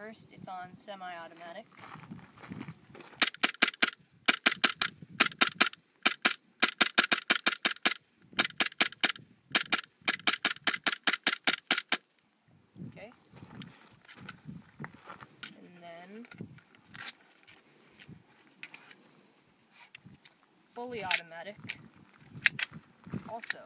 first, it's on semi-automatic. Okay. And then fully automatic also.